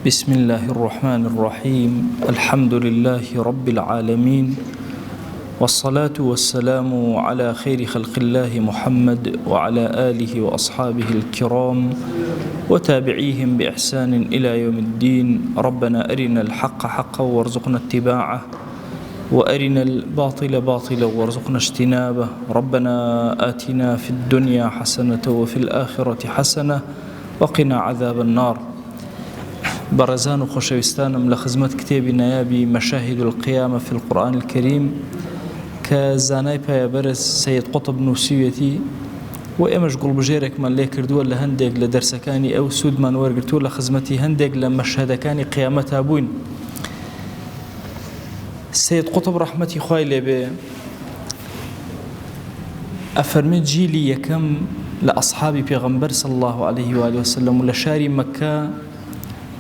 بسم الله الرحمن الرحيم الحمد لله رب العالمين والصلاة والسلام على خير خلق الله محمد وعلى آله وأصحابه الكرام وتابعيهم بإحسان إلى يوم الدين. ربنا أرنا الحق حقا وارزقنا اتباعه وأرنا الباطل باطلا وارزقنا اجتنابه. ربنا آتنا في الدنيا حسنة وفي الآخرة حسنة وقنا عذاب النار. برزان وخشوستانم لخزمت كتاب نيابي مشاهد القيامة في القرآن الكريم كزاناي بيابرس سيد قطب نوسيتي وإمش قلب جيرك من لي كردوا لهندق لدرسكاني أو سود من ورقتوا لخزمتي هندق لمشهدكاني قيامتها بوين. سيد قطب رحمتي خوالي بي أفرمي جيلي يكم لأصحابي بيغمبر صلى الله عليه وآله وسلم ولشاري مكة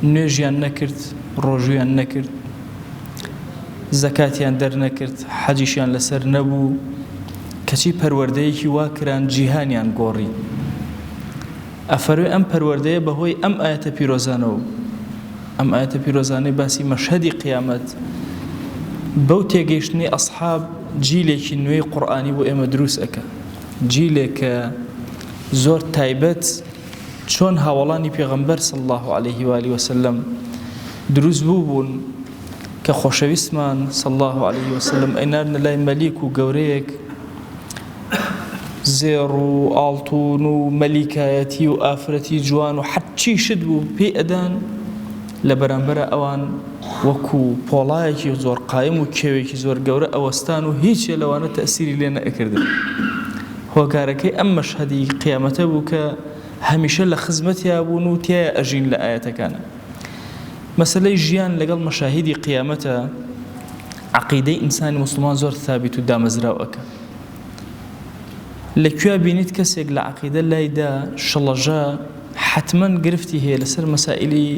نوێژیان نەکرد، ڕۆژویان نەکرد، زەکاتیان دەرنەکرد، حەجیشیان لەسەر نەبوو، کەچی پەروەردەیەکی وا کران جیهانیان گۆڕی. ئەفەرمێ ئەم پەروەردەیە بەهۆی ئەم ئایەتە پیرۆزانەوە، ئەم ئایەتە پیرۆزانەی باسی مەشهەدی قیامەت بەو تێگەیشتنی ئەسحاب جیلێکی نوێی قورئانی بۆ ئێمە دروست ئەکا، جیلێک کە زۆر تایبەت چۆن هاوڵانی پێغەمبەر صلی الله عليه وآله وسلم دروست بوون کە خۆشەویستمان صلی الله عليه وسلم ئەینارنە لای مەلیک و گەورەیەک زێڕ و ئاڵتون و مەلیکایەتی و ئافرەتی جوان و حەچی شت بوو پێی ئەدان لە بەرامبەرە ئەوان وەکو پۆڵایەکی زۆر قایم و کێوێکی زۆر گەورە ئەوەستان و هیچێ لەوانە تەئسیری لێ نەئەکردن. هۆکارەکەی ئەم مەشهەدی قیامەتە بوو کە هەمیشە لە خزمەتیا بوون و تێیە ئەژین لە ئایەتەکانە. مەسەلەی ژیان لەگەڵ مەشاهیدی قیامەتە عەقیدەی ئینسانی موسڵمان زۆر ثابت و دامەزراو ئەکا. لەکوێ بینیت کەسێک لە عەقیدە لایدا شڵەژە حتمەن گرفتی هەیە لەسەر مەسائیلی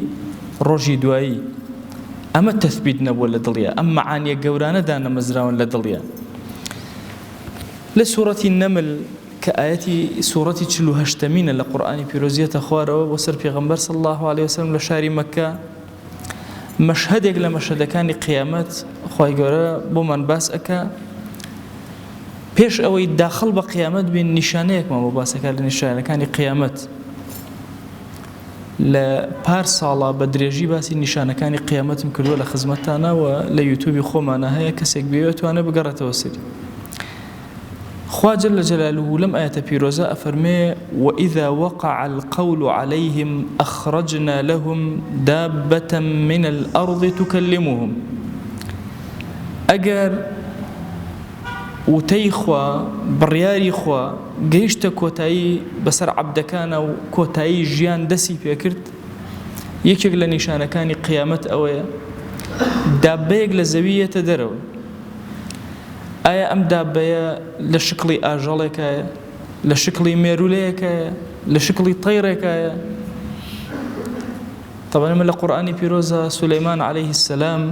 ڕۆژی دوایی، ئەمە تەثبیت نەبووە لە دڵیا، ئەم مەعانیە گەورانە دانەمەزراون لە دڵیا. لە سوورەتی نەمل كآياتي سورة 48 لقرآن بيروزية خوارة وسر پیغمبر صلى الله عليه وسلم لشاري مكة مشهدك لمشهد كان قيامات خواهي قرأ بومن باس أكا بيش أوي داخل بقيامات بين نشانيك ما مباس أكا لنشانة كان قيامات لبار صالة بدريجي باسي نشانة كان قيامات مكروا لخزمتانا ولا يوتيوب خومانا هيا كسيك بيوت وانا بقرأ توسري. خوا جل جلاله لم آية بيروزا أفرمي وإذا وقع القول عليهم أخرجنا لهم دابة من الأرض تكلمهم. أجر وتي خوا برياري خوا جيشت كوتاي بسر عبدكان أو كوتاي جيان دسي فيكرت يكيق لنشان كان قيامت أويا دابيق لزوية درو ئایا ئەم دابەیە لە شکڵی ئاژەڵێکایە، لە شکڵی مێرولەیەکایە، لە شکڵی تەیڕێکایە؟ طبعا من لە قورئانی پیرۆزە سولەیمان عليه السلام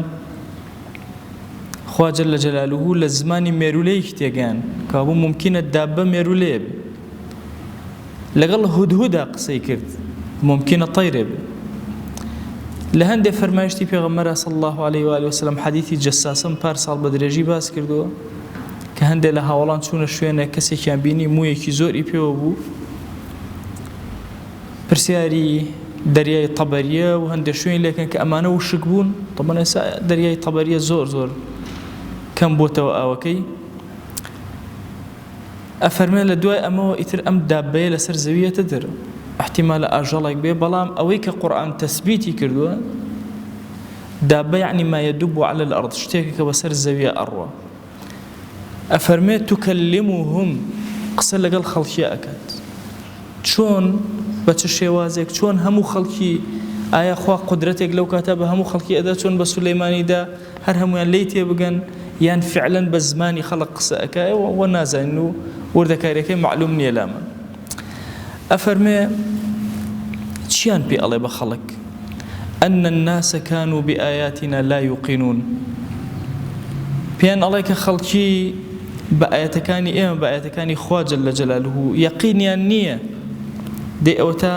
خوا جل جلاله لە زمانی مێرولەیەکی تێگەیان کە هەبوو ممکنە دابە مێرولەیە بێ، لەگەڵ هودهودا قسەی کرد ممکنە تەیرێ بێ. لە هەندێک فەرمایشتی پێغەمبەر صلی الله عليه وآله وسلم حەدیثی جەساسم پار ساڵ بە درێژی باس کردووە کە هەندێک لە هاوڵان چوونە شوێنە کەسێکیان بینی موویەکی زۆری پێوە بوو، پرسیاری دەریای تەبەریە و هەندێک شوێن لێکن کە ئەمانە وشک بوون. طبعا ئێستا دەریای تەبەریە زۆر زۆر کەم بۆتەوە ئاوەکەی. ئەفەرمێ لە دوای ئەمەوە ئیتر ئەم دابەیە لەسەر زەویەتە دەرەوە، احتمال ئاژەڵێک بێ، بەڵام ئەوەی کە قورئان تەثبیتی کردووە دابە یعنی ما يدب على الأرض، شتێکە کە بەسەر زەویە ئەڕوا. ئەفەرمێ تكلمهم قسە لەگەڵ خەڵکیە ئەکات. چۆن بە چ شێوازێک، چۆن هەموو خەڵکی ئایا خوا قودرەتێک لەو کاتە بە هەموو خەڵکی ئەدا چۆن بە سولەیمانیدا هەر هەمویان لی تێبگەن یان فعلەن بە زمانی خەڵق قسە ئەکایە و نازانین و وردەکاریەکەی معلوم نییە لامە. ئەفەرمێ چیان پێ ئەڵێ بە خەڵک؟ أن الناس كانوا بآياتنا لا يوقنون. پێیان ئەڵێ کە خەڵکی بە ئاەتەکانی ئێمە بە ئاەتەکانی خوا جەل جەلاله یەقینیان نییە، دێ ئەوە تا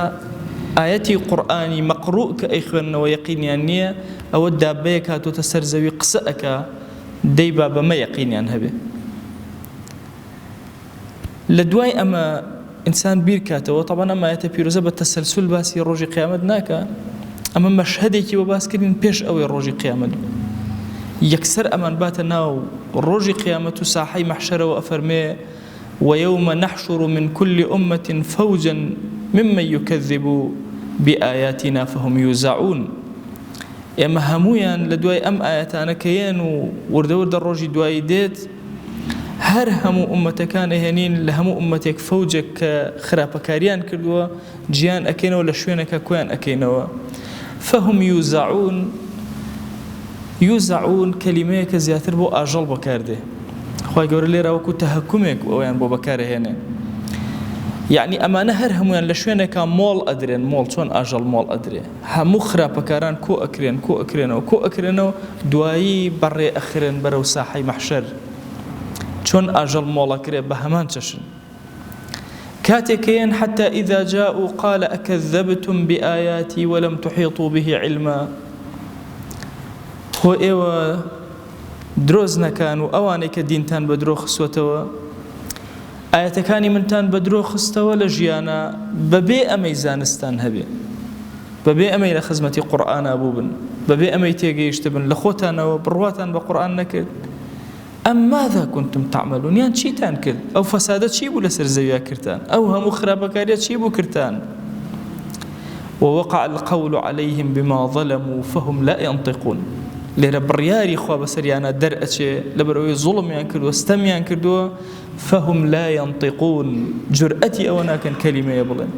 آياتي قرآني مەقڕوء کە ئەیخوێننەوە یەقینیان نییە ئەوە دابەیەک هاتوۆتە سەر زەوی قسە ئەکا دەی با بەمە یەقینیان هەبێ. لە دوای ئەمە ئینسان بیر کاتەوە طبعا ئەم ئایەتە پیرۆزە بە تەسەلسول باسی ڕۆژی قیامەت ناکە، ئەمە مەشهەدێکی بۆ باسکردن پێش ئەوەی ڕۆژی قیامەت یەکسەر ئەمان باتە ناو ڕۆژی قیامەت و ساحەی مەحشەرەوە ئەفەرمێ ويوم نحشر من كل أمة فوجا ممن يكذب بآياتنا فهم يوزعون. ئێمە هەموویان لە دوای ئەم ئایەتانەکەیان و وردە ڕۆژی دوایی دێت هەر هەموو ئومەتەکان ئەهێنین لە هەموو ئومەتێک فەوجێک کە خراپەکاریان کردووە گیان ئەکەینەوە لە شوێنەکە کۆیان ئەکەینەوە. فهم يوزعون کەلیمەیەکە زیاتر بۆ ئاژەڵ بەکاردێ. خی گەورە لێرە وەکو تەهەکومێک ئەویان بۆ بەکارهێنێ، یعنی ئەمانە هەر هەمویان لە شوێنێکە مۆڵ ئەدرێن، مۆڵ چۆن ئاژەڵ مۆڵ ئەدرێ، هەموو خراپەکاران کۆ ئەکرێنەوە دوایی بەڕێ ئەخرێن بەرەو ساحەی مەحشەر چۆن ئاژەڵ مۆڵەکرێ بە هەمان چەشن. کاتێکەیەن حتى إذا جاءوا قال أكذبتم بآياتي ولم تحيطوا به علما. هۆ ئێوە درۆز نەکان و ئەوانەی کە دینتان بە درۆ خستوەتەوە ئاەتەکانی منتان بە درۆ خستەوە لە ژیانە بەبێ ئەمەی زانستان هەبێ، بەبێ ئەمەی لە خزمەتی قورئانە بوو بن، بەبێ ئەمەی تێگەیشت بن، لە خۆتانەوە بڕواتان بە قورئان نەکرد. ئەم ماذا كنتم تعملون؟ یان چیتان کرد؟ ئەو فەسادە چی بوو لەسەر زەویا کردان؟ ئەو هەموو خراپەکاریە چی بوو کردان؟ ووقع القول عليهم بما ظلموا فهم لا ينطقون. لێرە بڕیاری خوا بەسەریانە دەرئەچێ لەبەرەوەی زوڵمیان کردووە ستەمیان کردووە فهم لا ينطقون، جورئەتی ئەوە ناکەن کەلیمەیە بڵێن،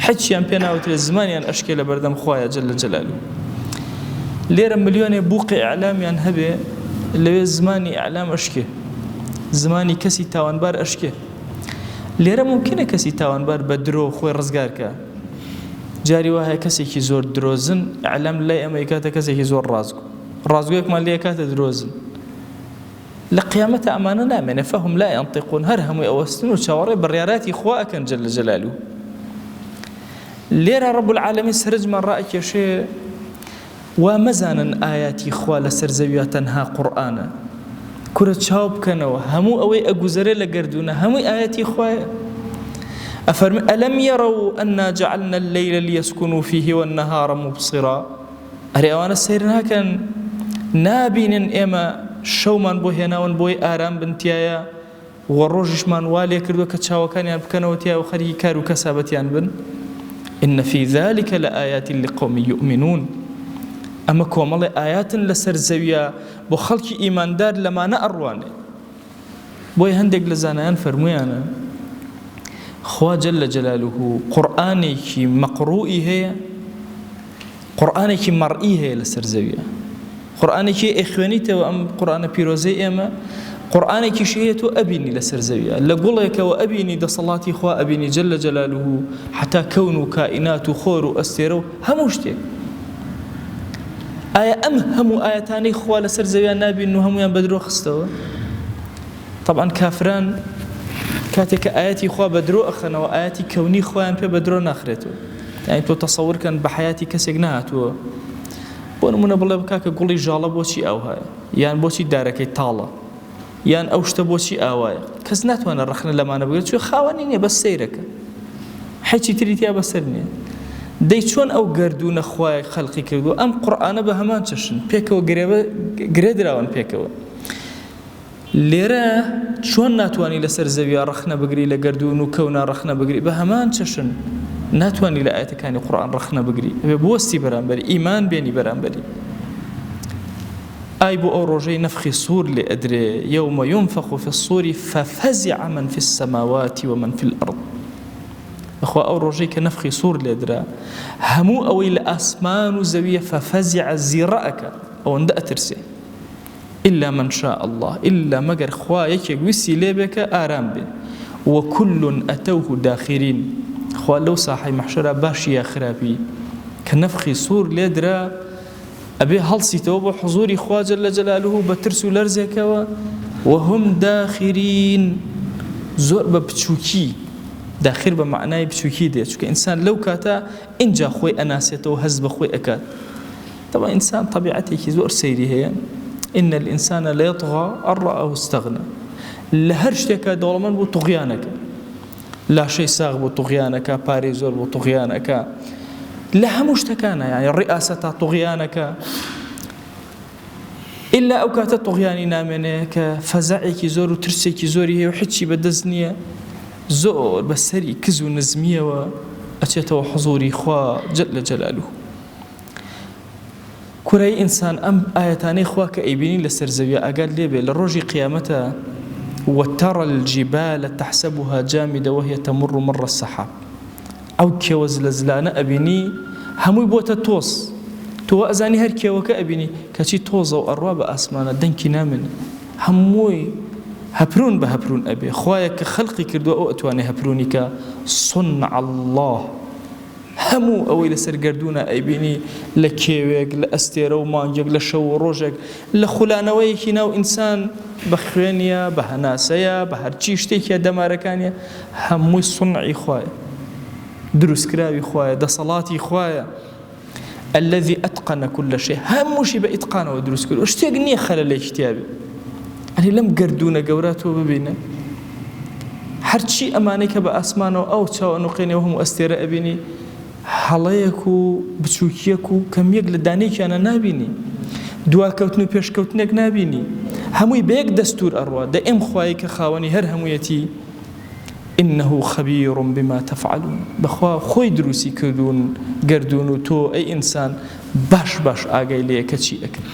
حەچیان پێ ناوترێ زمانیان ئەشکێ لە بەردەم خوایە جەل جەلالوه. لێرە ملیۆنێ بووقی ئیعلامیان هەبێ لەوێ زمانی ئیعلام ئەشکێ، زمانی کەسی تاوانبار ئەشکێ. لێرە ممکنە کەسی تاوانبار بە درۆ خۆی ڕزگارکە، جاری وایە کەسێکی زۆر درۆزن ئیعلام لای ئەمە کاتە کەسێکی زۆر ڕازگۆیەکمان لێ کاتە درۆزن. لە قیامەتە ئەمانە نامێنێ فهم لا ينطقون، هەر هەمووی ئەوەستن و چاوەڕێ بڕیاراتی خوا ئەکەن جەل جەلالوه. لێرە ڕەب العالەمین سەرنجمان ڕائەکێشێ وا مەزانن ئاياتی خوا لەسەر زەویە تەنها قورئانە، کورە چاو بکەنەوە هەموو ئەوەی ئەگوزەرێ لە گەردوونە هەمووی ئاياتی خوایە. ئەفەرمێ ئەلەم یەڕەو ئەنا جەعەلنا اللەیل لیەسکونوا فیه والنەهارە مبصرا. ئەرێ ئەوانە سەیر ناکەن نابینن ئێمە شەومان بۆ هێناون بۆی ئارام بنتیایە و ڕۆژیشمان وا لێ کردووە کە چاوەکانیان بکەنەوە تیا و خەریکی کار و کەسابەتیان بن. إن في ذلك لآيات لقوم يؤمنون. ئەمە کۆمەڵی ئاياتن لەسەر زەویە بۆ خەڵکی ئیماندار لەمانە ئەڕوانێ. بۆی هەندێک لە زانایان فەرموویانە خوا جەل جەلالوه قورئانێکی مەقڕوئی هەیە، قورئانێکی مەرئی هەیە لەسەر زەویە، قورئانێکی ئەیخوێنیتەوە ئەم قورئانە پیرۆزەی ئێمە، قورئانێکیشی هەیە تۆ ئەبینی لەسەر زەویە، لە گوڵێکەوە ئەبینی دەسەڵاتی خوا ئەبینی جەل جەلالوه حتا کەون و کائینات و خۆر و ئەستێرە و هەموو شتێک. ئایا ئەم هەموو ئاەتانەی خوا لەسەر زەویان نابین و هەمویان بە درۆ خستەوە؟ طبعا کافران کاتێک کە ئاەتی خوا بە درۆ ئەخەنەوە ئاەتی کەونی خۆیان پێ بە درۆ ناخرێتەوە. یعنی تۆ تەسەوورکەن بە حەیاتی کەسێک نهاتووە بۆ نمونە بڵێ بکاکە گوڵی ژاڵە بۆچی ئاو هەیە، یان بۆچی دارەکەی تاڵە، یان ئەو شتە بۆچی ئاوایە، کەس ناتوانە ڕەخنە لەمانە بگرێت چۆ خاوەنی نییە بەس سەیرەکە حەیچی تری تیا بەسەر نییە. دەی چۆن ئەو گەردوونە خوای خەڵقی کردووە ئەم قورئانە بە هەمان چەشن پێکەوە گرێ دراون پێکەوە. لێرە چۆن ناتوانی لەسەر زەویە ڕەخنە بگری لە گەردوون و کەونا ڕەخنە بگری بە هەمان چەشن، ناتوانی لە ئاەتەکانی قورئان ڕەخنە بگری بوەستی بەرامبەری ئیمان بێنی بەرامبەری. ئای بۆ ئەو ڕۆژەی نەفخی سوور لێ ئەدرێ یەومە یونفەخ فی الصوور فەفەزع من فی السەماوات ومن فی الأرض. بەخوا ئەو ڕۆژەی کە نەفخی سوور لێدرا هەموو ئەوەی لە ئاسمان و زەویە فەفەزع زیڕە ئەکە ئەوەندە ئەترسێ إلا من شاء الله، إلا مەگەر خوا یەکێک ویستی لێ بێکە ئارام بێ. وكل أتوه داخرين. خوا لەو ساحەی مەحشەرە باشی یا خراپی کە نەفخی سوور لێدرا ئەبێ هەڵسیتەوە بۆ حوزوری خوا جەل جەلالوه بە ترس و لەرزێکەوە وهم داخرین، زۆر بە بچووکی داخل بمعنای بچوکی دێت چونکە ئینسان لەو کاتە ئینجا خۆی ئەناسێتەوە و هەست بە خۆی ئەکات. طبعا ئینسان طبیعەتێکی زۆر سەیری هەیە، إن الإنسان ليطغى أن رآه استغنى. لە هەر شتێکە دەوڵەمەند بوو توغیانەکە، لاشەی ساغ بوو توغیانەکە، پارەی زۆر بوو توغیانەکە، لە هەموو شتەکانە یعنی ڕئاسەتا توغیانەکە، إلا ئەو کاتە توغیانی نامێنێ کە فەزەعێکی زۆر و ترسێکی زۆری هەیە و هیچی بەدەست نییە، زۆر بەسەری کز و نزمیەوە ئەچێتەوە حضوری خوا جل جلاله. کورەی ئینسان ئەم ئاەتانەی خوا کە ئەیبینی لەسەر زەویە ئاگات لێبێ لە ڕۆژی قیامەتە وترى الجبال تحسبها جامدة وهي تمر مر السحاب. ئەو کێوە زلزلانە ئەبینی هەمووی بۆتە تۆز، تۆ ئەزانی هەر کێوەکە ئەبینی کەچی تۆزە و ئەڕوا بە ئاسمانە دەنگی نامێنێ، هەمووی هەپرون بە هەپرون ئەبێ. خوایە کە خەڵقی کردووە ئەو ئەتوانێ هەپرونی کە صنع الله. هەموو ئەوەی لەسەر گەردوونە ئەیبینی لە کێوێک، لە ئەستێرە و مانگێک، لە شەو و ڕۆژێک، لە خولانەوەیەکی ناو ئینسان بە خوێنیە، بە هەناسەیە، بە هەرچی شتێکیە دەمارەکانیە، هەمووی صنعی خوایە، دروستکراوی خوایە، دەسەڵاتی خوایە. الذي أتقن كل شيء، هەمووشی بە ئیتقانەوە دروست کردووە، شتێک نییە خەلەلێکی تیابێ. ئەنی لەم گەردوونە گەوراتەوە ببینە هەرچی ئەمانەی کە بە ئاسمانەوە ئەو چاوەنوقێنەوە هەموو ئەستێرە ئەبینی، هەڵەیەک و بچووکیەک و کەمیەک لە دانێکیانە نابینی، دواکەوتن و پێشکەوتنێک نابینی، هەمووی بە یەک دەستور ئەڕوا. دە ئێم خوای کە خاوەنی هەر هەموویەتی إنه خبير بما تفعلون. بخوا خۆی دروستی کردوون گەردوون و تۆ ئەی ئینسان باش باش ئاگای لێیە کە چی ئەکەن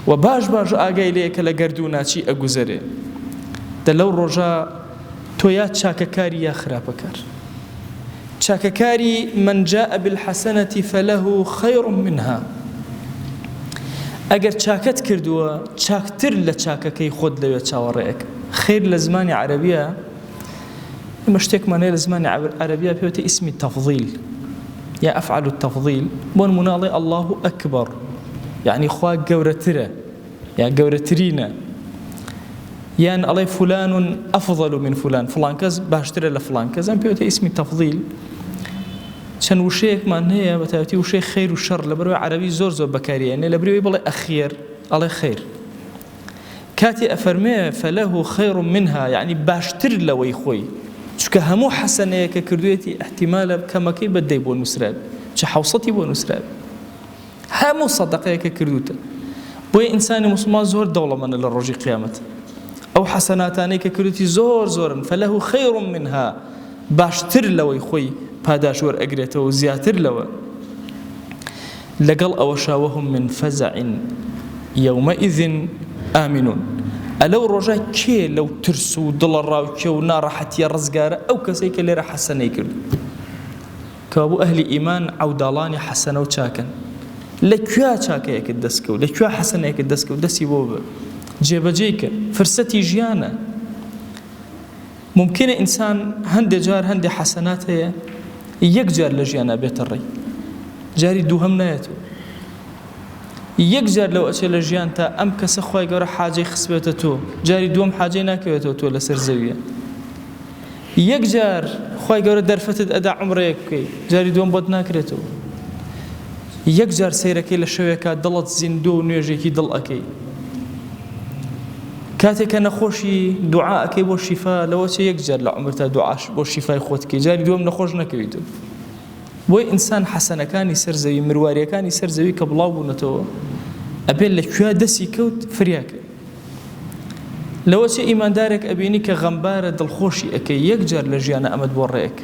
و باش باش ئاگای لێیە کە لە گەردوونا چی ئەگوزەرێ. دە لەو ڕۆژە تۆ یا چاکەکاری یا خراپەکار. چاکەکاری من جاء بالحسنة فله خير منها. ئەگەر چاکەت کردووە چاکتر لە چاکەکەی خۆت لەوێ چاوەڕێک. خیر لە زمانی عەرەبیە ئمە شتێکمانەیە لە زمانی عەرەبیە پێوتە ئیسمی تەفضیل یا ئەفعل التەفضیل. بۆ نمونەڵێ الله ئەکبەر، یعنی خوا گەورەترە یا گەورەترینە، یان ئەڵێ فلان ئەفضل من فلان، فلان کەس باشترە لە فلان کەس، ئەم پێوتە ئیسمی تەفضیل. چەند وشەیەکمان هەیە بە تایبەتی وشەی خەیر و شەڕ لە بەرەوەی عەرەبی زۆر زۆر بەکارهێنێ، لە بەرەوەی بڵێ ئەخێر ئەڵێ خەیر. کاتی ئەفەرمێ فەلەه خەیر منها، یعنی باشتر لەوەی خۆی، چونکە هەموو حەسەنەیە کە کردوێتی احتیمالە کەمەکەی بەدەی بۆ نووسراب، چ حەوسەتی بۆ نووسراب، هەموو سەدەقەیە کە کردوتە. بۆیە ئینسانی موسڵمان زۆر دەوڵەمەندە لە ڕۆژی قیامەت. ئەو حەسەناتانەی کە کردوتی زۆر زۆرن، فەلەه خەیر منها، باشتر لەوەی خۆی پاداش وەرئەگرێتەوە و زیاتر لەوە. لەگەڵ ئەوەشا وەهم من فەزع یەومەئذ ئامنون. ئەلەو ڕۆژە کێ لەو ترس و دڵە ڕاوکێ و ناڕەحەتیە ڕزگارە؟ ئەو کەسەی کە لێرە حەسەنەی کرد، کەوابوو ئەهلی ئیمان عەوداڵانی حەسەنە و چاکن. لەکوێ چاکەیەکت دەستکەوت، لەکوێ حەسەنەیەکت دەستکەوت، دەستی بۆ بە جێبەجێکە. فرسەتی ژیانە. ممکنە ئینسان هەندێک جار هەندێک حەسەنات هەیە یەک جار لە ژیانە بێتە ڕێی، جاری دووهەم نایەتەوە. یەک جار لەو ئەچێ لە ژیان تا ئەم کەسە خوای گەورە حاجەی خسبێتە تۆ، جاری دووەم حاجەی ناکەوێتەوە تۆ لەسەر زەویە. یەک جار خوای گەورە دەرفەتت ئەدا عومرەیەک بکەی، جاری دووەم بۆت ناکرێتەوە. یەک جار سەیرەکەی لە شەوێکە دڵت زیندوو و نوێژێکی دڵ ئەکەی. کاتێکە نەخۆشی دوعا ئەکەی بۆ شیفا، لەوە چێ یەک جار لە عومرتا دوعاش بۆ شیفای خۆت کەی، جاری دووەم نەخۆش نەکەویتەوە. بۆی ئینسان حەسەنەکانی سەر زەوی، مرواریەکانی سەر زەوی کە بڵاو بوونەتەوە، ئەبێت لەکوێ دەستی کەوت فریاکە. لەوە چێ ئیماندارێک ئەبینی کە غەمبارە دڵخۆشی ئەکەی، یەک جار لە ژیانە ئەمەد بۆ ڕێک.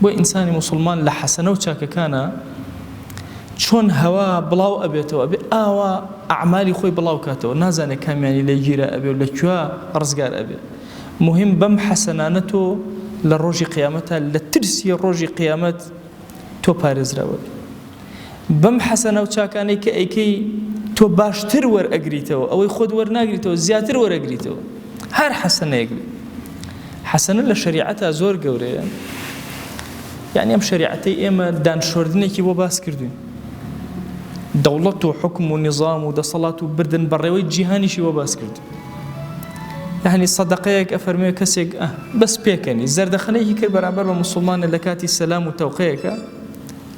بۆی ئینسانی موسڵمان لە حەسەنە و چاکەکانە چۆن هەوا بڵاو ئەبێتەوە، ئەبێ ئاوا ئەعمالی خۆی بڵاو کاتەوە، نازانێت کامیانی لەگیرە ئەبێ و لەکوێ ڕزگار ئەبێ. مهم بەم حەسەنانە تۆ لە ڕۆژی قیامەتە، لە ترسی ڕۆژی قیامەت تۆ پارێزراوە. بەم حەسەنە و چاکانەی کە ئەیکەی تۆ باشتر وەرئەگریتەوە، ئەوەی خۆت وەرناگریتەوە، زیاتر وەرئەگریتەوە. هەر حەسەنەیەک حەسەنە لە شەریعەتە زۆر گەورەیە. یعنی ئەم شەریعەتەی ئێمە دانشۆردنێکی بۆ باس کردوین، دەوڵەت و حکم و نظام و دەسەڵات و بردن بەڕێوەی جیهانیشی بۆ باس کردوین. يعني صدقيك أفرمي كسيك بس بيكني زردخنيه كبرابر بمسلمان لكاتي السلام وتوقيك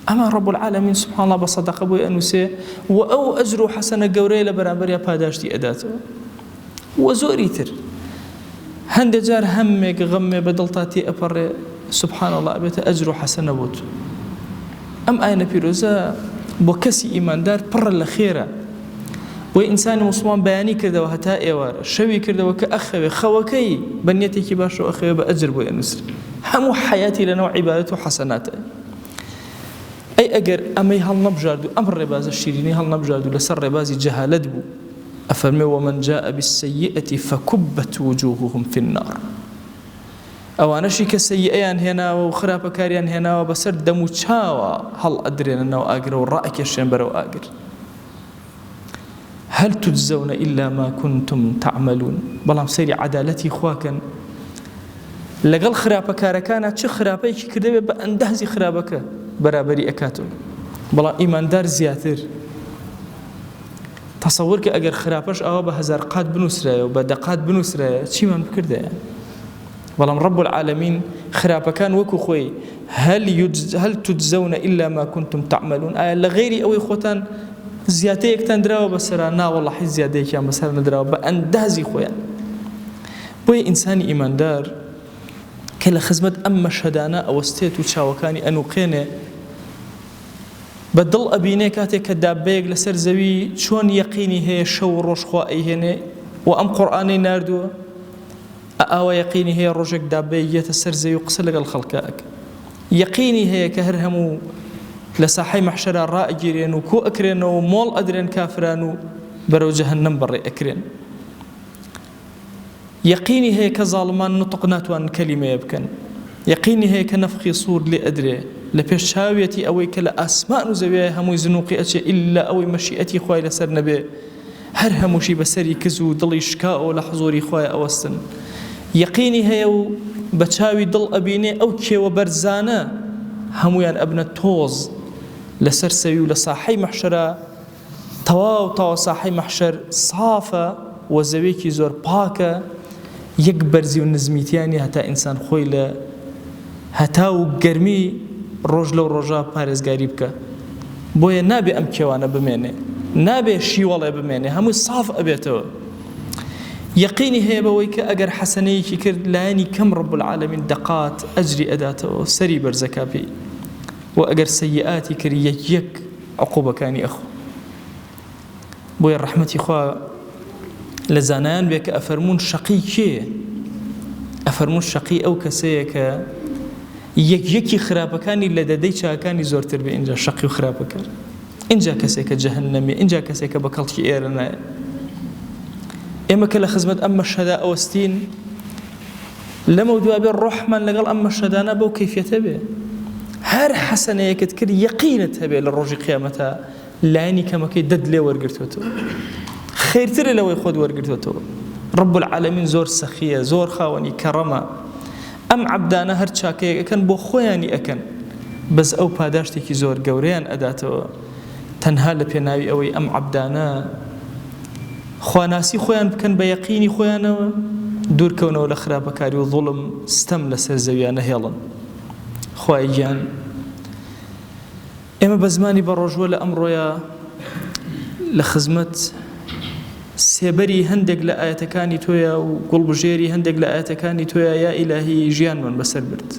أما رب العالمين سبحان الله بصدق أبوي أنوسي وأو أجر حسنة قوري لبرابر يا باداشتي أداته وزوري تر هند جار همك غمي بدلتاتي أبر سبحان الله أبيت أجر حسنة بوت أم أين بيروزا بكسي إيمان دار بر الخيرة وإنسان مسلمان بياني كرده وهتا إيوار شوي كرده وكأخوي خوكي بنيتي كباش وأخوي بأجر بوي أنوسر همو حياتي لنوع عبادته وحسناته أي أجر أمي هل نبجادو أمر رباز الشيريني هل نبجادو لسر ربازي جهالت بو أفرمي ومن جاء بالسيئة فكبت وجوههم في النار أو أنا شيء كسيئان هنا وخراب كاريان هنا وبصر دمو تشاوا هل أدري أنه أجر والرأيك الشنبر وأجر هل تجزون إلا ما كنتم تعملون بلام سيري عدالتي خواكن لقل خراب كاركانا شو خرابيك كده بأندهزي خرابك برابري أكاتو بلا إيمان دار زياتر تصورك أجر خرابش أو بهزار قاد بنوسرة وبدقات بنوسرة شي ما بكرده يعني بلا رب العالمين خراب كان وكو خوي هل تجزون إلا ما كنتم تعملون لغيري أو إخوتان زياتيك تندراو بسرا نا والله حي زياديك يا مسار ندراو بأندهزي خويا بوي إنساني إيمان دار كلا خزمت أما شهدانا أو استيت وشاوكاني أنو قينه بدل أبيني كاتي كدابيك لسر زوي شون يقيني هي شو روش خوائي هنا وأم قرآني ناردو أو يقيني هي روجك دابي يتسر زوي وقسلق الخلقاك يقيني هي كهرهمو لساحي محشر الرائجين وكو أكرين ومول أدرين كافران برو جهنم بري أكرين يقيني هي كظالمان نطقنات وان كلمة يبكن يقيني هي كنفخي صور لأدري لبشاويتي أوي كلا أسماء نزوية همو زنوقي أشي إلا أوي مشيئتي خواي لسر نبي هر هموشي بسري كزو ضلي شكاء لحضوري خواي أوستن يقيني هي بشاوي ضل أبيني أو كي وبرزانة همو يان أبنى توز لسر سوي لصاحي محشرة تواو صاحي محشر صافة وزويكي زور باكة يكبر زي النزميتياني هتا إنسان خويلة هتاو قرمي رجل ورجا بارز قريبك بويا نابي أم كيوانا بميني نابي شيوالا بميني همو صاف أبيتو يقيني هي بويك أجر حسني كر لاني كم رب العالمين دقات أجري أداته سري برزكابي وأجر سيئاتي كر يك عقوبة كاني أخو بويا الرحمة إخوة لزانان بيك أفرمون شقي كي أفرمون شقي أو كسيك يكي خرابكاني لددي شاكاني زورتر بإنجا شقي وخرابكان إنجا كسيك جهنمي إنجا كسيك بكالتي إيرنا إما كلا خزمت أما الشهداء أوستين لموضوع بالرحمن لقال أما الشهداء بو كيف يتبه هر حسنة يكتكر يقينتها به للرجي قيامتها لاني كما كي دد لي ورقرتوتو خير تري لو يخود ورقرتوتو رب العالمين زور سخية زور خاوني كرمة أم عبدانا هر شاكي كان بو خوياني أكن بس أو باداشتي كي زور قوريان أداتو تنها لبيناوي أوي أم عبدانا خواناسي خوان بكن بيقيني خوانوا دور كونه ولا خراب كاري وظلم استم لسر زويانه هيلن خوايجان اما بزماني بروج ولا امر يا لخزمت سيبري هندق لآياتكاني تويا وقلب جيري هندق لآياتكاني تويا يا إلهي جيان من بسر برد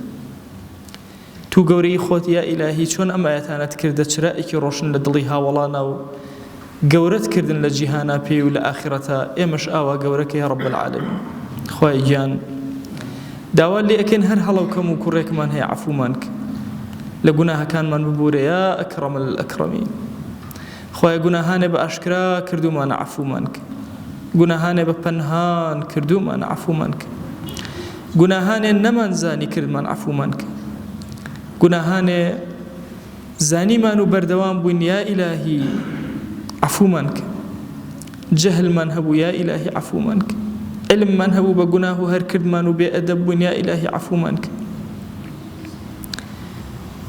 تو قوري خوت يا إلهي شون أما آياتانا تكردت شرائك روشن لدليها ولانا قورت كردن لجيهانا بي ولا آخرتها إيمش آوا قورك يا رب العالمين خواهي جان داوال لي أكين هر هلو كم وكوريك من هي عفو مانك لقناها كان من ببوري يا أكرم الأكرمين خواهي قناهاني بأشكرا كردو ما نعفو مانك قناهاني بپنهان كردو ما نعفو مانك قناهاني نمان زاني كرد ما نعفو مانك قناهاني زاني ما نبردوان بوين يا إلهي عفو منك جهل من هبو يا إلهي عفو منك علم من هبو بقناه هر كرد منو بأدب يا إلهي عفو منك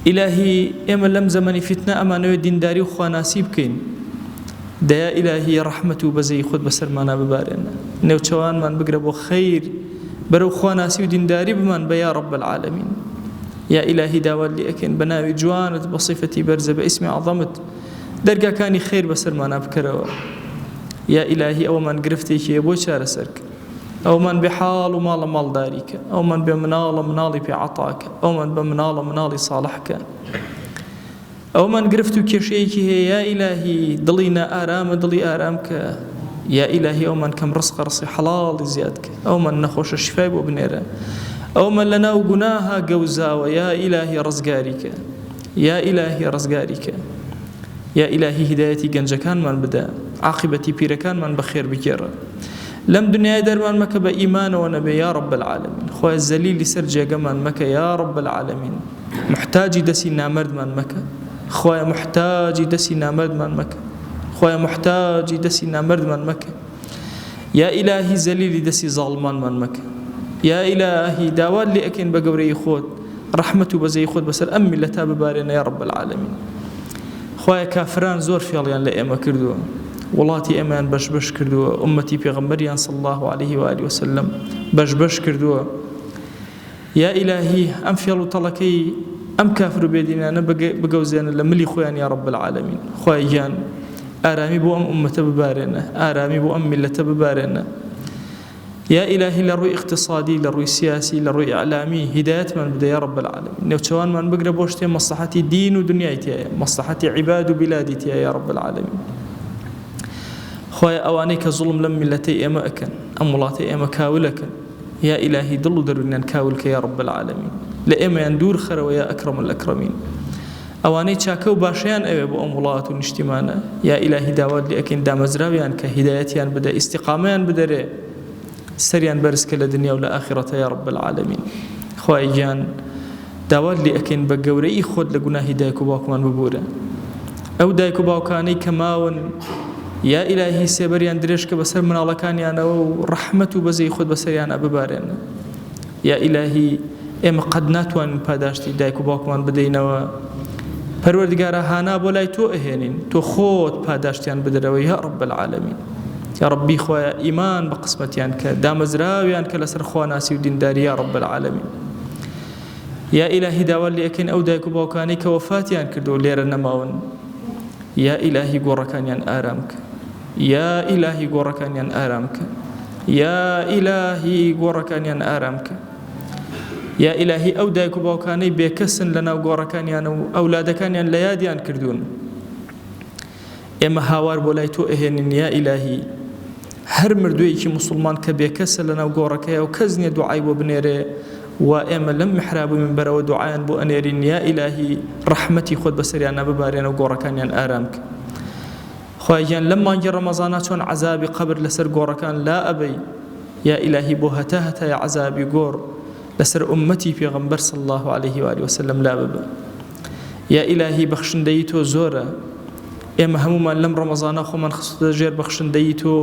إلهي إما لم زمني فتنة أما نوي دين داري وخواناسي بكين دا يا إلهي رحمته بزي خد بسر مانا ببارنا نێوچەوانمان بگرە بۆ خەیر بەرەو خواناسی و دینداری بمان بە یا رب العالمین. یا ئیلاهی داوات لێ ئەکەین بە ناوی جوانت بە صیفەتی بەرزە بە ئیسمی عەظەمت دەرگاکانی خەیر بەسەرمانە بکەرەوە. یا ئیلاهی ئەوەمان گرفتێکیە بۆ چارەسەرکە، ئەومان بێ حاڵ و ماڵە ماڵداریکە، ئەومان بێ مناڵە مناڵی پێعەتاکە، ئەومان بە مناڵە مناڵی ساڵحکە، ئەومان گرفت و کێشەیەکی هەیە یا ئیلاهی دڵی نائارامە دڵی ئارامکە، یا ئیلاهی ئەومان کەم ڕزقە ڕزقی حەڵاڵی زیادکە، ئەومان نەخۆشە شیفای بۆ بنێرە، ئەومان لەناو گوناها گەوزاوە یا ئیلاهی ڕزگاریکە، یا ئیلاهی ڕزگاریکە، یا ئیلاهی هیدایەتی گەنجەکانمان بدە، عاقبەتی پیرەکانمان بەخێر بگێڕە، لەم دنیای دەرمان مەکە بە ئیمانەوە نەبێ یا رب العالمین. خوای زەلیلی سەر جێگەمان مەکە یا رب العالمین، محتاجی دەستی نامەردمان مەکە، خوای محتاجی دەستی نامەردمان مەکە، خوای محتاجی دەستی نامەردمان مەکە، یا ئیلاهی زەلیلی دەستی زاڵمانمان مەکە، یا ئیلاهی داوات لێ ئەکەین بە گەورەی خۆت ڕەحمەت و بەزەی خۆت بەسەر ئەم میلەتا ببارێنە یا رب العالمین. خوای کافران زۆر فێڵیان لە ئێمە کردووە، وڵاتی ئێمەیان بەش کردووە، ئومەتی پێغەمبەریان صلی الله عليه وآله وسلم بەش کردووە. یا ئیلاهی ئەم فێڵ و تەڵەکەی ئەم کافر و بێدینانە بگەوزێنە لە ملی خۆیان یا رب العالمین. خوای گیان ئارامی بۆ ئەم ئومەتە ببارێنە، ئارامی بۆ ئەم میلەتە ببارێنە. یا ئیلاهی لە ڕووی اقتصادی، لە ڕووی سیاسی، لە ڕووی ئەعلامی هیدایەتمان بدە یا رب العالمین. نێوچەوانمان بگرە بۆ شتێ مەسلحەتی دین و دنیای تایە، مەسلحەتی عیباد و بیلادی تایە یا رب العالمین. خوای ئەوانەی کە زوڵم لەم میلەتەی ئێمە ئەکەن، ئەم وڵاتی ئێمە کاولەکەن، یا ئیلاهی دڵ و دەروونیان کاولکە یا رب العالمین، لە ئێمەیان دوور خەرەوە یا ئەکرەم الئەکرەمین. ئەوانەی چاکە و باشیان ئەوێ بۆ ئەم وڵات و نیشتیمانە، یا ئیلاهی داوات لێ ئەکەین دامەزراویان کە هیدایەتیان بدە، ئیستیقامەیان بدەرێ، سەریان بەرزکە لە دنیا و لە ئاخرەتە یا رب العالمین. خوای گیان داوات لێ ئەکەین بە گەورەی خۆت لە گوناهی دایک و باوکمان ببورە، ئەو دایک و باوکانەی کە ماون یا ئیلاهی سێبەریان درێژکە بەسەر مناڵەکانیانەوە و ڕەحمەت و بەزەی خۆت بەسەریان ئەببارێنە. یا ئیلاهی ئێمە قەد ناتوانین پاداشتی دایک و باوکمان بدەینەوە، پەروەردگارە هانا بۆ لای تۆ ئەهێنین، تۆ خۆت پاداشتیان بدەرەوە یا رب العالمین. یا ربی خوایە ئیمان بە قسمەتیان کە، دامەزراویان کە لەسەر خواناسی و دینداری یا رب العالمین. یا ئیلاهی داوات لێ ئەکەین ئەو دایک و باوکانەی کە وەفاتیان کردو لێرە نەماون، یا ئیلاهی گۆڕەکانیان ئارام کە، یا ئیلاهی گۆڕەکانیان ئارام کە، یا ئیلاهی گۆڕەکانیان ئارام کە، یا ئیلاهی ئەو دایک و باوکانەی بێکەسن لەناو گۆڕەکانیان و ئەولادەکانیان لە یادیان کردوون، ئێمە هاوار بۆ لای تۆ ئەهێنین یا ئیلاهی. هەر مردوویەکی موسڵمان کە بێکەسە لەناو گۆڕەکەیە و کەس نییە دوعای بۆ بنێرێ و ئێمە لەم محراب و منبەرەوە دوعایان بۆ ئەنێرین، یا ئیلاهی ڕەحمەتی خۆت بەسەریان ببارێنە و گۆڕەکانیان ئارام کە. خوای گیان لەم مانگی ڕەمەزانە چۆن عەزابی قەبر لەسەر گۆڕەکان لا ئەبەی، یا ئیلاهی بۆ هەتای عەزابی گۆڕ لەسەر ئومەتی پێغەمبەر صلی الله عليه وآله وسلم لا ببە. یا ئیلاهی بەخشندەی تۆ زۆرە، ئێمە هەمومان لەم ڕەمەزانە خۆمان خستە ژێر بەخشندەی تۆ،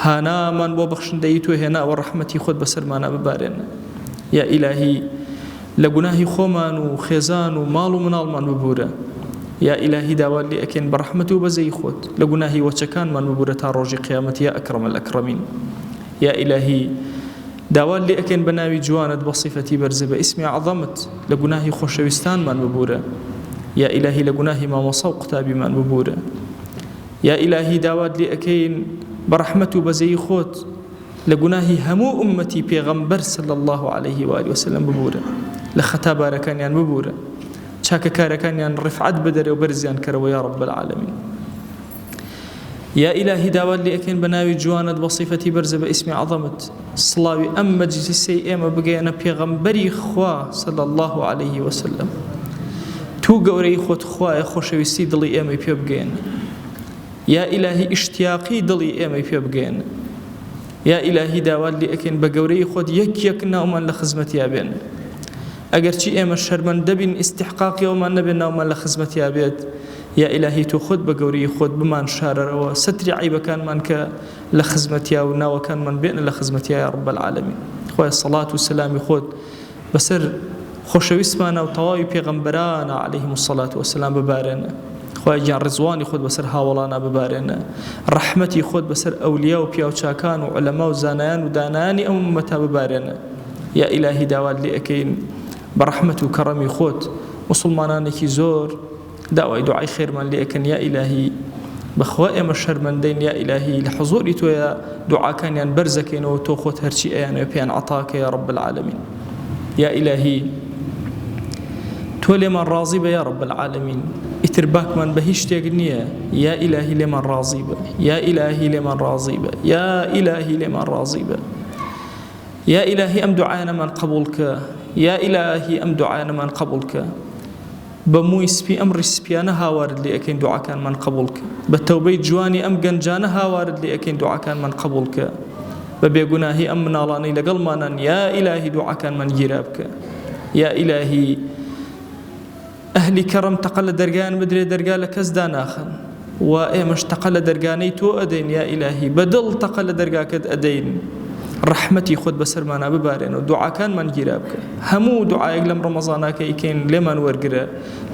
هانامان بۆ بەخشندەی تۆ هێناوە، ڕەحمەتی خۆت بەسەرمانە ببارێنە. یا ئیلاهی لە گوناهی خۆمان و خێزان و ماڵ و مناڵمان ببورە، یا ئیلاهی داوات لێ ئەکەین بە ڕەحمەت و بەزەی خۆت لە گوناهی وەچەکانمان ببورە تا ڕۆژی قیامەت یا ئەکرەم الئەکرەمین. یا ئیلاهی داوات لێ ئەکەین بە ناوی جوانت بە صیفەتی بەرزە بە ئیسمی عەظەمت لە گوناهی خۆشەویستانمان ببورە، یا ئیلاهی لە گوناهی مامۆسا و قوتابیمان ببورە. یا ئیلاهی داوات لێ ئەکەین بە ڕەحمەت و بەزەی خۆت لە گوناهی هەموو ئومەتی پێغەمبەر صلی الله عليه وآله وسلم ببورە، لە خەتا بارەکانیان ببورە، چاکەکارەکانیان ڕفعەت بدەرێ و بەرزیان کەرەوە یا رب العالمین. یا ئیلاهی داوات لێ ئەکەین بە ناوی جوانت بە صیفەتی بەرزە بە ئیسمی عەظەمت سڵاوی ئەم مەجلیسەی ئێمە بگەیەنە پێغەمبەری خوا صلی الله عليه وسلم. تو گەورەی خۆت خوایە خۆشەویستی دڵی ئێمەی پێ بگەێنە، یا ئیلاهی ئیشتیاقی دڵی ئێمەی پێ بگەێنە. یا ئیلاهی داوات لێ ئەکەین بە گەورەی خۆت یەک ناومان لە خزمەتیا بێن، ئەگەرچی ئێمە شەرمەندە بین ئیستیحقاقیەوەمان نەبێت ناومان لە خزمەتیا بێت، یا ئیلاهی تۆ خۆت بە گەورەی خۆت بمان شارەرەوە، سەتری عیبەکانمان کە لە خزمەتیا و ناوەکانمان بێنە لە خزمەتیا یا رب العالمین. خوای سەڵات و سەلامی خۆت بەسەر خۆشەویستمانە و تەواوی پێغەمبەرانە عەلەیهیموسەڵات وەسەلام ببارێنە. خوای گیان ڕزوانی خۆت بەسەر هاوڵانە ببارێنە ڕەحمەتی خۆت بەسەر ئەولیا و پیاوچاکان و عولەما و زانایان و دانایانی ئەم ئومەتە ببارێنە یا ئیلاهی داوات لێ ئەەکەین بە ڕەحمەت و کەڕەمی خۆت مسلمانانێکی زۆر داوای دوعای خێرمان لێ ئەکەن یا ئیلاهی بەخوا ئێمە شەرمەندەین یا ئیلاهی لە حوزوری تۆیە دوعاکانیان بەرزەکەینەوە تۆ خۆت هەرچی ئەیانەوە پێیان عەتاکە یا رب العالمین یا ئیلاهی تۆ لێمان ڕازی بە یا رب العالمین ئیتر باکمان بە هیچ شتێک نییە یا ئیلاهی لێمان ڕازی بە یا ئیلاهی لێمان ڕازی بە یا ئیلاهی لێمان ڕازی بە یا ئیلاهی ئەم دوعایانەمان قبوڵکە یا ئیلاهی ئەم دوعایانەمان قبوڵکە بەمووی سپی ئەم ڕیسپیانە هاوارد لێ ئەەکەین دوعاکانمان قبوڵکە بە تەوبەی جوانی ئەم گەنجانە هاوارد لێ ئەەکەین دوعاکانمان قبوڵکە بە بێگوناهی ئەم مناڵانەی لەگەڵمانن یا ئیلاهی دوعاکانمان گیرا بکە یا ئیلاهی ئەهلی کەڕەم تەقە لە دەرگایان بدرێ دەرگا لە کەسدا ناخەن و ئێمەش تەقە لە دەرگانەی تۆ ئەدەین یا ئیلاهی بەدڵ تەقە لە دەرگاکەت ئەدەین ڕەحمەتی خۆت بەسەرمانە ببارێنەوە دوعاکانمان گیرا بکە هەموو دوعایەک لەم ڕەمەزاناکە ئیکەین لێمان وەرگرە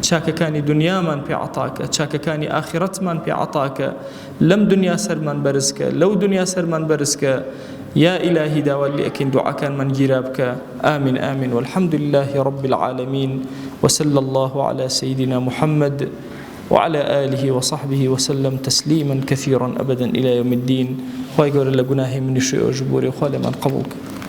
چاکەکانی دنیامان پێ عەتاکە چاکەکانی ئاخیرەتمان پێ عەتاکە لەم دنیا سەرمان بەرزکە لەو دنیا سەرمان بەرزکە يا إلهي داوال لأكين دعاء كان من جرابك آمين آمين والحمد لله رب العالمين وصلى الله على سيدنا محمد وعلى آله وصحبه وسلم تسليما كثيرا أبدا إلى يوم الدين خواهي قول لقناهي من الشيء وجبوري وخالي من قبولك